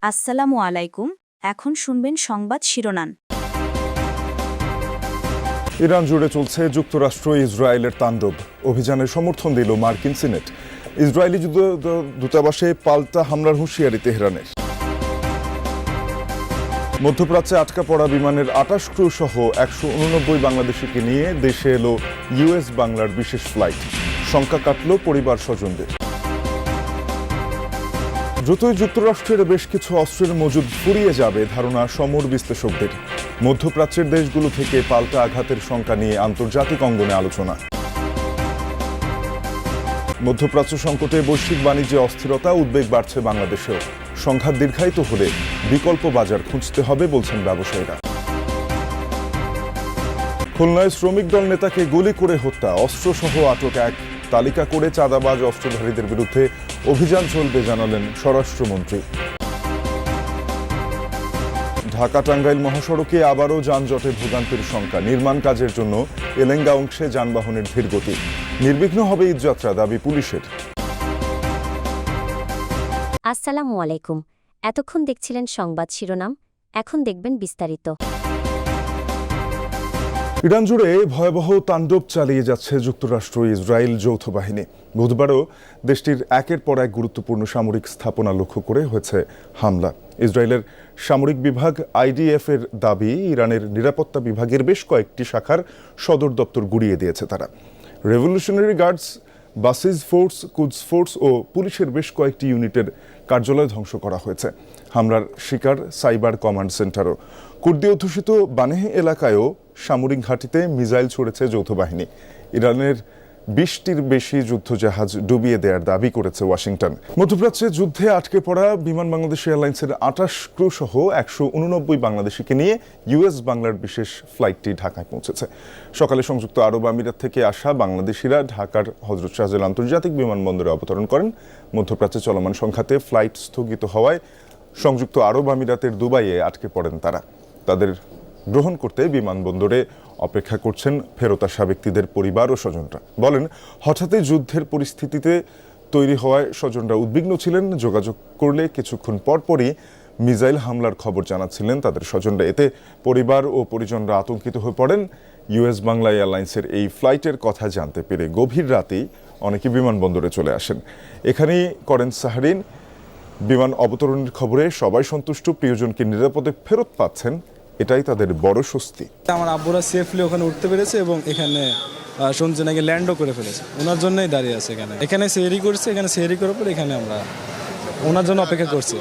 আসসালামু আলাইকুম। এখন শুনবেন সংবাদ শিরোনাম। ইরান জুড়ে চলছে যুক্তরাষ্ট্র ইসরায়েলের তাণ্ডব। অভিযানের সমর্থন দিল মার্কিন সিনেট। ইসরায়েলি দূতাবাসে পাল্টা হামলার হুঁশিয়ারি তেহরানের। মধ্যপ্রাচ্যে আটকা পড়া বিমানের ২৮ ক্রু সহ ১৮৯ বাংলাদেশিকে নিয়ে দেশে এলো ইউএস বাংলার বিশেষ ফ্লাইট। শঙ্কা কাটল পরিবার স্বজনদের। দ্রুতই যুক্তরাষ্ট্রের বেশ কিছু অস্ত্রের মজুদ ফুরিয়ে যাবে ধারণা সমর বিশ্লেষকদের। মধ্যপ্রাচ্যের দেশগুলো থেকে পাল্টা আঘাতের শঙ্কা নিয়ে আন্তর্জাতিক অঙ্গনে আলোচনা। মধ্যপ্রাচ্য সংকটে বৈশ্বিক বাণিজ্যে অস্থিরতা, উদ্বেগ বাড়ছে বাংলাদেশেও। সংঘাত দীর্ঘায়িত হলে বিকল্প বাজার খুঁজতে হবে বলছেন ব্যবসায়ীরা। খুলনায় শ্রমিক দল নেতাকে গুলি করে হত্যা, অস্ত্রসহ আটক এক। তালিকা করে চাঁদাবাজ অস্ত্রধারীদের বিরুদ্ধে অভিযান চলবে জানালেন স্বরাষ্ট্রমন্ত্রী। ঢাকা টাঙ্গাইল মহাসড়কে আবারও যানজটে ভোগান্তির শঙ্কা। নির্মাণ কাজের জন্য এলেঙ্গা অংশে যানবাহনের ধীরগতি। নির্বিঘ্ন হবে ঈদযাত্রা, দাবি পুলিশের। আসসালামু আলাইকুম। এতক্ষণ দেখছিলেন সংবাদ শিরোনাম, এখন দেখবেন বিস্তারিত। ইরান জুড়ে ভয়াবহ তাণ্ডব চালিয়ে যাচ্ছে যুক্তরাষ্ট্র ইসরায়েল যৌথ বাহিনী। বুধবারও দেশটির একের পর এক গুরুত্বপূর্ণ সামরিক স্থাপনা লক্ষ্য করে হয়েছে হামলা। ইসরায়েলের সামরিক বিভাগ আইডিএফ এর দাবি, ইরানের নিরাপত্তা বিভাগের বেশ কয়েকটি শাখার সদর দপ্তর গুড়িয়ে দিয়েছে তারা। রেভলিউশনারি গার্ডস, বাসিজ ফোর্স, কুদস ফোর্স ও পুলিশের বেশ কয়েকটি ইউনিটের কার্যালয় ধ্বংস করা হয়েছে। হামলার শিকার সাইবার কমান্ড সেন্টারও। কুর্দি অধ্যুষিত বানেহ এলাকায়ও সামরিক ঘাঁটিতে মিসাইল ছুড়েছে যৌথ বাহিনী। ইরানের ২০টির বেশি যুদ্ধজাহাজ ডুবিয়ে দেওয়ার দাবি করেছে ওয়াশিংটন। মধ্যপ্রাচ্যে যুদ্ধে আটকে পড়া বিমান বাংলাদেশ এয়ারলাইন্সের ২৮ ক্রু সহ ১৮৯ বাংলাদেশিকে নিয়ে ইউএস বাংলার বিশেষ ফ্লাইটটি ঢাকায় পৌঁছেছে। সকালে সংযুক্ত আরব আমিরাত থেকে আসা বাংলাদেশিরা ঢাকার হযরত শাহজালাল আন্তর্জাতিক বিমানবন্দরে অবতরণ করেন। মধ্যপ্রাচ্যে চলমান সংঘাতে ফ্লাইট স্থগিত হওয়ায় সংযুক্ত আরব আমিরাতের দুবাইয়ে আটকে পড়েন তারা। তাদের গ্রহণ করতে বিমানবন্দরে অপেক্ষা করছেন ফেরত আসা ব্যক্তিদের পরিবার ও স্বজনরা। বলেন, হঠাৎই যুদ্ধের পরিস্থিতিতে তৈরি হওয়ায় স্বজনরা উদ্বিগ্ন ছিলেন। যোগাযোগ করলে কিছুক্ষণ পরপরই মিসাইল হামলার খবর জানাচ্ছিলেন তাদের স্বজনরা। এতে পরিবার ও পরিজনরা আতঙ্কিত হয়ে পড়েন। ইউএস বাংলা এয়ারলাইন্সের এই ফ্লাইটের কথা জানতে পেরে গভীর রাতেই অনেকে বিমানবন্দরে চলে আসেন। এখানেই করেন সাহারিন। বিমান অবতরণের খবরে সবাই সন্তুষ্ট, প্রিয়জনকে নিরাপদে ফেরত পাচ্ছেন, এটাই তাদের বড় স্বস্তি। আমার আব্বুরা সেফলি ওখানে উঠতে পেরেছে এবং এখানে শুনছে নাকি ল্যান্ডও করে ফেলেছে। ওনার জন্যই দাঁড়িয়ে আছে এখানে সেহরি করছে। এখানে সেহরি করার পর এখানে আমরা ওনার জন্য অপেক্ষা করছি।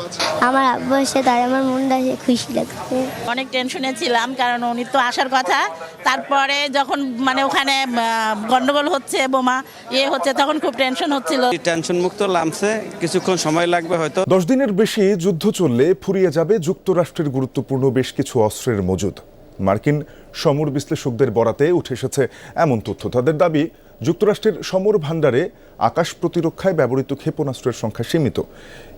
আমার আব্বু এসে তার আমার মনটা খুশি লাগছে। অনেক টেনশনে ছিলাম, কারণ উনি তো আসার কথা। তারপরে যখন ওখানে গন্ডগোল হচ্ছে, বোমা হচ্ছে, তখন খুব টেনশন হচ্ছিল। টেনশন মুক্ত লাগছে, কিছুক্ষণ সময় লাগবে হয়তো। 10 দিনের বেশি যুদ্ধ চললে ফুরিয়ে যাবে যুক্তরাষ্ট্রের গুরুত্বপূর্ণ বেশ কিছু অস্ত্রের মজুদ। মার্কিন সমর বিশ্লেষকদের বরাতে উঠে এসেছে এমন তথ্য। তাদের দাবি, যুক্তরাষ্ট্রের সমর ভাণ্ডারে আকাশ প্রতিরক্ষায় ব্যবহৃত ক্ষেপণাস্ত্রের সংখ্যা সীমিত।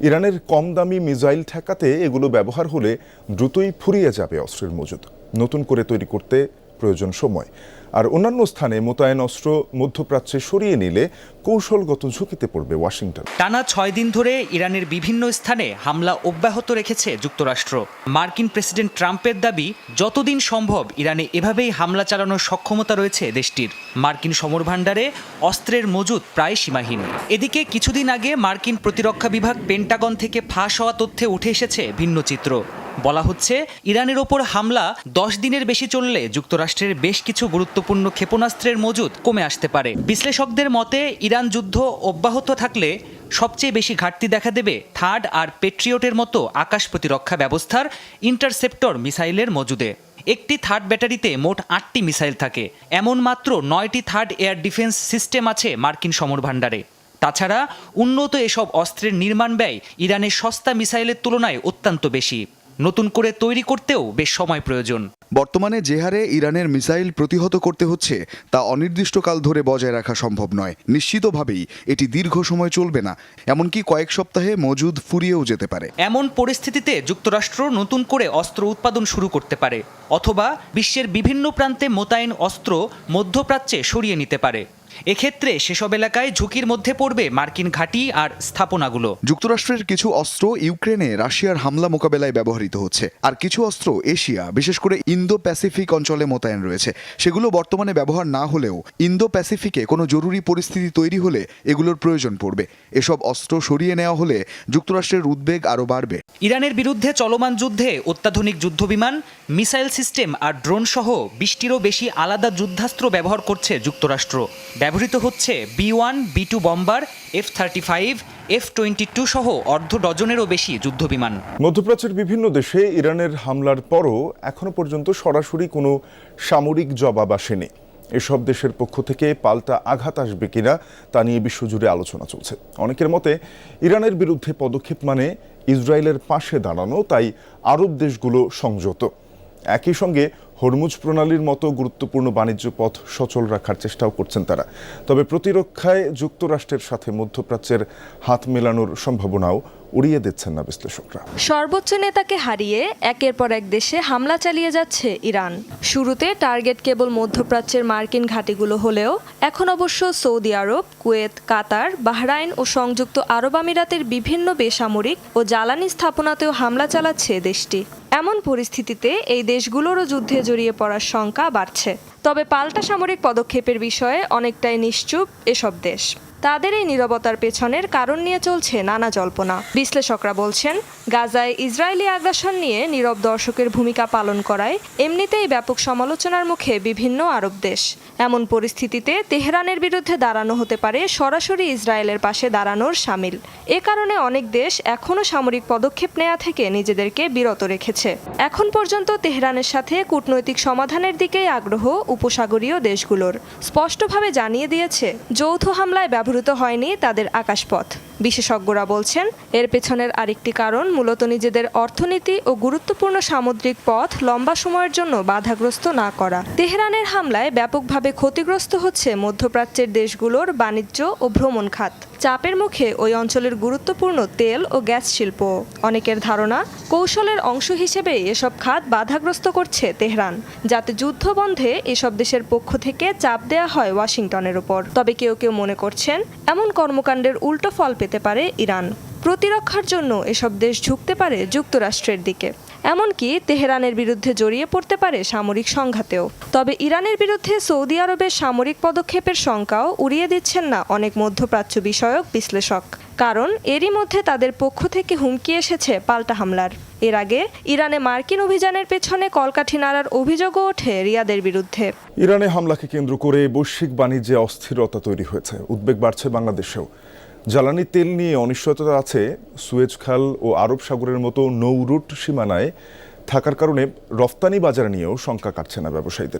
ইরানের কম দামি মিসাইল ঠেকাতে এগুলো ব্যবহার হলে দ্রুতই ফুরিয়ে যাবে অস্ত্রের মজুদ। নতুন করে তৈরি করতে প্রয়োজন সময়। আর অন্যান্য স্থানে মোতায়েন অস্ত্র মধ্যপ্রাচ্যে সরিয়ে নিলে কৌশলগত ঝুঁকিতে পড়বে ওয়াশিংটন। টানা ৬ দিন ধরে ইরানের বিভিন্ন স্থানে হামলা অব্যাহত রেখেছে যুক্তরাষ্ট্র। মার্কিন প্রেসিডেন্ট ট্রাম্পের দাবি, যতদিন সম্ভব ইরানে এভাবেই হামলা চালানোর সক্ষমতা রয়েছে দেশটির। মার্কিন সমর ভাণ্ডারে অস্ত্রের মজুদ প্রায় সীমাহীন। এদিকে কিছুদিন আগে মার্কিন প্রতিরক্ষা বিভাগ পেন্টাগন থেকে ফাঁস হওয়া তথ্যে উঠে এসেছে ভিন্ন চিত্র। বলা হচ্ছে, ইরানের ওপর হামলা 10 দিনের বেশি চললে যুক্তরাষ্ট্রের বেশ কিছু গুরুত্বপূর্ণ ক্ষেপণাস্ত্রের মজুদ কমে আসতে পারে। বিশ্লেষকদের মতে, ইরান যুদ্ধ অব্যাহত থাকলে সবচেয়ে বেশি ঘাটতি দেখা দেবে থার্ড আর পেট্রিয়টের মতো আকাশ প্রতিরক্ষা ব্যবস্থার ইন্টারসেপ্টর মিসাইলের মজুদে। একটি থার্ড ব্যাটারিতে মোট 8টি মিসাইল থাকে। এমন মাত্র 9টি থার্ড এয়ার ডিফেন্স সিস্টেম আছে মার্কিন সমর ভাণ্ডারে। তাছাড়া উন্নত এসব অস্ত্রের নির্মাণ ব্যয় ইরানের সস্তা মিসাইলের তুলনায় অত্যন্ত বেশি। নতুন করে তৈরি করতেও বেশ সময় প্রয়োজন। বর্তমানে যে হারে ইরানের মিসাইল প্রতিহত করতে হচ্ছে তা অনির্দিষ্টকাল ধরে বজায় রাখা সম্ভব নয়। নিশ্চিতভাবেই এটি দীর্ঘ সময় চলবে না, এমনকি কয়েক সপ্তাহে মজুদ ফুরিয়েও যেতে পারে। এমন পরিস্থিতিতে যুক্তরাষ্ট্র নতুন করে অস্ত্র উৎপাদন শুরু করতে পারে, অথবা বিশ্বের বিভিন্ন প্রান্তে মোতায়েন অস্ত্র মধ্যপ্রাচ্যে সরিয়ে নিতে পারে। এক্ষেত্রে সেসব এলাকায় ঝুঁকির মধ্যে পড়বে মার্কিন ঘাঁটি আর স্থাপনাগুলো। যুক্তরাষ্ট্রের কিছু অস্ত্র ইউক্রেনে রাশিয়ার হামলা মোকাবেলায় ব্যবহৃত হচ্ছে, আর কিছু অস্ত্র এশিয়া, বিশেষ করে ইন্দো প্যাসিফিক অঞ্চলে মোতায়েন রয়েছে। সেগুলো বর্তমানে ব্যবহার না হলেও ইন্দো প্যাসিফিকে কোনো জরুরি পরিস্থিতি তৈরি হলে এগুলোর প্রয়োজন পড়বে। এসব অস্ত্র সরিয়ে নেওয়া হলে যুক্তরাষ্ট্রের উদ্বেগ আরও বাড়বে। ইরানের বিরুদ্ধে চলমান যুদ্ধে অত্যাধুনিক যুদ্ধবিমান, মিসাইল সিস্টেম আর ড্রোন সহ 20টিরও বেশি আলাদা যুদ্ধাস্ত্র ব্যবহার করছে যুক্তরাষ্ট্র। ব্যবহৃত হচ্ছে B-1, B-2 bomber, F-35, F-22 সহ অর্ধ ডজনেরও বেশি যুদ্ধবিমান। মধ্যপ্রাচ্যের বিভিন্ন দেশে ইরানের হামলার পরও এখনো পর্যন্ত সরাসরি কোনো সামরিক জবাব আসেনি। এসব দেশের পক্ষ থেকে পাল্টা আঘাত আসবে কিনা তা নিয়ে বিশ্বজুড়ে আলোচনা চলছে। অনেকের মতে ইরানের বিরুদ্ধে পদক্ষেপ মানে ইসরায়েলের পাশে দাঁড়ানো, তাই আরব দেশগুলো সংযত। একই সঙ্গে হরমুজ প্রণালীর মতো গুরুত্বপূর্ণ বাণিজ্য পথ সচল রাখার চেষ্টাও করছেন তারা। তবে প্রতিরক্ষায় যুক্তরাষ্ট্রের সাথে মধ্যপ্রাচ্যের হাত মেলানোর সম্ভাবনাও উড়িয়ে দিচ্ছেন না বিশ্লেষকরা। সর্বোচ্চ নেতাকে হারিয়ে একের পর এক দেশে হামলা চালিয়ে যাচ্ছে ইরান। শুরুতে টার্গেট কেবল মধ্যপ্রাচ্যের মার্কিন ঘাঁটিগুলো হলেও এখন অবশ্য সৌদি আরব, কুয়েত, কাতার, বাহরাইন ও সংযুক্ত আরব আমিরাতের বিভিন্ন বেসামরিক ও জ্বালানি স্থাপনাতেও হামলা চালাচ্ছে দেশটি। এমন পরিস্থিতিতে এই দেশগুলোরও যুদ্ধে জড়িয়ে পড়ার শঙ্কা বাড়ছে। তবে পাল্টা সামরিক পদক্ষেপের বিষয়ে অনেকটাই নিশ্চুপ এসব দেশ। তাদের এই নীরবতার পেছনের কারণ নিয়ে চলছে নানা জল্পনা। বিশ্লেষকরা বলছেন, গাজায় ইসরায়েলি আগ্রাসন নিয়ে নীরব দর্শকের ভূমিকা পালন করায় এমনিতেই ব্যাপক সমালোচনার মুখে বিভিন্ন আরব দেশ। এমন পরিস্থিতিতে তেহরানের বিরুদ্ধে দাঁড়ানো হতে পারে সরাসরি ইসরায়েলের পাশে দাঁড়ানোর শামিল। এ কারণে অনেক দেশ এখনও সামরিক পদক্ষেপ নেওয়া থেকে নিজেদেরকে বিরত রেখেছে। এখন পর্যন্ত তেহরানের সাথে কূটনৈতিক সমাধানের দিকেই আগ্রহ উপসাগরীয় দেশগুলোর। স্পষ্টভাবে জানিয়ে দিয়েছে যৌথ হামলায় ব্যবহৃত হয়নি তাদের আকাশপথ। বিশেষজ্ঞরা বলছেন, এর পেছনের আরেকটি কারণ মূলত নিজেদের অর্থনীতি ও গুরুত্বপূর্ণ সামুদ্রিক পথ লম্বা সময়ের জন্য বাধাগ্রস্ত না করা। তেহরানের হামলায় ব্যাপকভাবে ক্ষতিগ্রস্ত হচ্ছে মধ্যপ্রাচ্যের দেশগুলোর বাণিজ্য ও ভ্রমণ খাত। চাপের মুখে ওই অঞ্চলের গুরুত্বপূর্ণ তেল ও গ্যাস শিল্প। অনেকের ধারণা, কৌশলের অংশ হিসেবে এসব খাত বাধাগ্রস্ত করছে তেহরান, যাতে যুদ্ধ বন্ধে এসব দেশের পক্ষ থেকে চাপ দেয়া হয় ওয়াশিংটনের উপর। তবে কেউ কেউ মনে করছেন, এমন কর্মকাণ্ডের উল্টো ফল পেতে পারে ইরান। প্রতিরক্ষার জন্য এসব দেশ ঝুঁকতে পারে যুক্তরাষ্ট্রের দিকে, এমনকি তেহরানের বিরুদ্ধে জড়িয়ে পড়তে পারে সামরিক সংঘাতেও। তবে ইরানের বিরুদ্ধে সৌদি আরবের সামরিক পদক্ষেপের শঙ্কাও উড়িয়ে দিচ্ছেন না অনেক মধ্যপ্রাচ্য বিষয়ক বিশ্লেষক। কারণ এরই মধ্যে তাদের পক্ষ থেকে হুমকি এসেছে পাল্টা হামলার। এর আগে ইরানে মার্কিন অভিযানের পেছনে কলকাঠি নাড়ার অভিযোগও ওঠে রিয়াদের বিরুদ্ধে। ইরানে হামলাকে কেন্দ্র করে বৈশ্বিক বাণিজ্যে অস্থিরতা তৈরি হয়েছে। উদ্বেগ বাড়ছে বাংলাদেশেও। জ্বালানি তেল নিয়ে অনিশ্চয়তা আছে। সুয়েজ খাল ও আরব সাগরের মতো নৌ রুট সীমানায় থাকার কারণে রফতানি বাজার নিয়েও শঙ্কা কাটছে না ব্যবসায়ীদের।